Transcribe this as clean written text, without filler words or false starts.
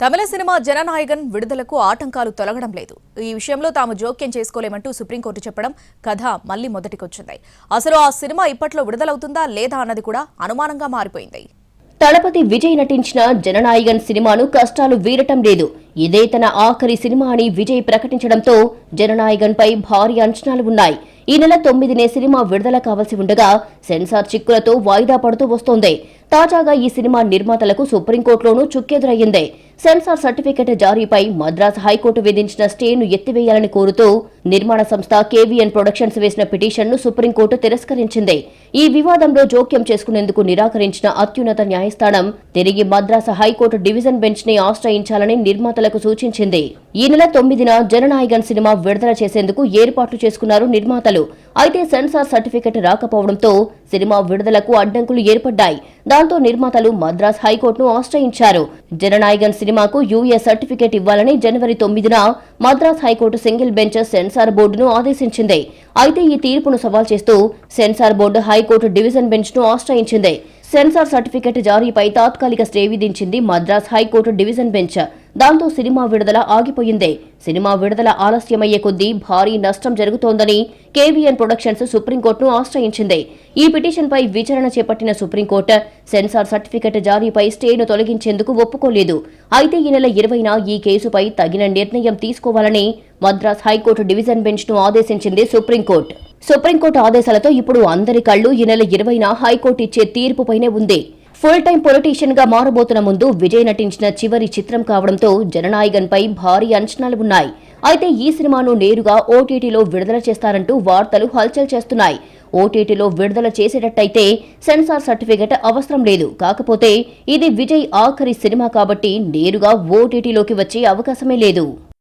తమిళ cinema Jana Nayagan విడుదలకు ఆటంకాలు తొలగడం లేదు. ఈ విషయంలో తాము జోక్యం చేసుకోలేమంటూ సుప్రీంకోర్టు చెప్పడం కథ మళ్లీ మొదటికొచ్చింది. అసలు ఆ సినిమా ఇప్పట్లో విడుదలవుతుందా లేదా అన్నది కూడా అనుమానంగా మారిపోయింది. తలపతి విజయ్ నటించిన జననాయగన్ సినిమాను కష్టాలు వీడటం లేదు. ఇదే తన ఆఖరి సినిమా అని విజయ్ ప్రకటించడంతో జననాయగన్ పై భారీ అంచనాలు ఉన్నాయి. ఈ నెల 9నే సినిమా విడుదల కావాల్సి ఉండగా సెన్సార్ చిక్కులతో వాయిదా పడుతూ వస్తోంది. తాజాగా ఈ సినిమా నిర్మాతలకు సుప్రీంకోర్టులోనూ చుక్కెదురయ్యింది. సెన్సార్ సర్టిఫికెట్ జారీపై మద్రాస్ హైకోర్టు విధించిన స్టేను ఎత్తివేయాలని కోరుతూ నిర్మాణ సంస్థ కేవీఎన్ ప్రొడక్షన్స్ వేసిన పిటిషన్ను సుప్రీంకోర్టు తిరస్కరించింది. ఈ వివాదంలో జోక్యం చేసుకునేందుకు నిరాకరించిన అత్యున్నత న్యాయస్థానం తిరిగి మద్రాస్ హైకోర్టు డివిజన్ బెంచ్ ని ఆశ్రయించాలని నిర్మాతలకు సూచించింది. ఈ నెల 9న జననాయగన్ సినిమా విడుదల చేసేందుకు ఏర్పాట్లు చేసుకున్నారు నిర్మాతలు. అయితే సెన్సార్ సర్టిఫికెట్ రాకపోవడంతో సినిమా విడుదలకు అడ్డంకులు ఏర్పడ్డాయి. దాంతో నిర్మాతలు మద్రాస్ హైకోర్టును ఆశ్రయించారు. జననాయగన్ సినిమాకు యూఏ సర్టిఫికెట్ ఇవ్వాలని జనవరి 9న Madras high court single bench censor బోర్డును ఆదేశించింది. అయితే ఈ తీర్పును సవాల్ చేస్తూ censor board high court division bench ను ఆశ్రయించింది. సెన్సార్ సర్టిఫికెట్ జారీపై తాత్కాలిక స్టే విధించింది మద్రాస్ హైకోర్టు డివిజన్ బెంచ్. దాంతో సినిమా విడుదల ఆగిపోయింది. సినిమా విడుదల ఆలస్యమయ్యే కొద్దీ భారీ నష్టం జరుగుతోందని కేవీఎన్ ప్రొడక్షన్స్ సుప్రీంకోర్టును ఆశ్రయించింది. ఈ పిటిషన్పై విచారణ చేపట్టిన సుప్రీంకోర్టు సెన్సార్ సర్టిఫికెట్ జారీపై స్టేను తొలగించేందుకు ఒప్పుకోలేదు. అయితే ఈ నెల 20న ఈ కేసుపై తగిన నిర్ణయం తీసుకోవాలని మద్రాస్ హైకోర్టు డివిజన్ బెంచ్ ను ఆదేశించింది సుప్రీంకోర్టు. సుప్రీంకోర్టు ఆదేశాలతో ఇప్పుడు అందరి కళ్లు ఈ నెల 20న హైకోర్టు ఇచ్చే తీర్పుపైనే ఉంది. ఫుల్ టైం పొలిటీషియన్ గా మారబోతున్న ముందు విజయ్ నటించిన చివరి చిత్రం కావడంతో జననాయగన్ పై భారీ అంచనాలు ఉన్నాయి. అయితే ఈ సినిమాను నేరుగా ఓటీటీలో విడుదల చేస్తారంటూ వార్తలు హల్చల్ చేస్తున్నాయి. ఓటీటీలో విడుదల చేసేటట్టయితే సెన్సార్ సర్టిఫికెట్ అవసరం లేదు. కాకపోతే ఇది విజయ్ ఆఖరి సినిమా కాబట్టి నేరుగా ఓటీటీలోకి వచ్చే అవకాశమే లేదు.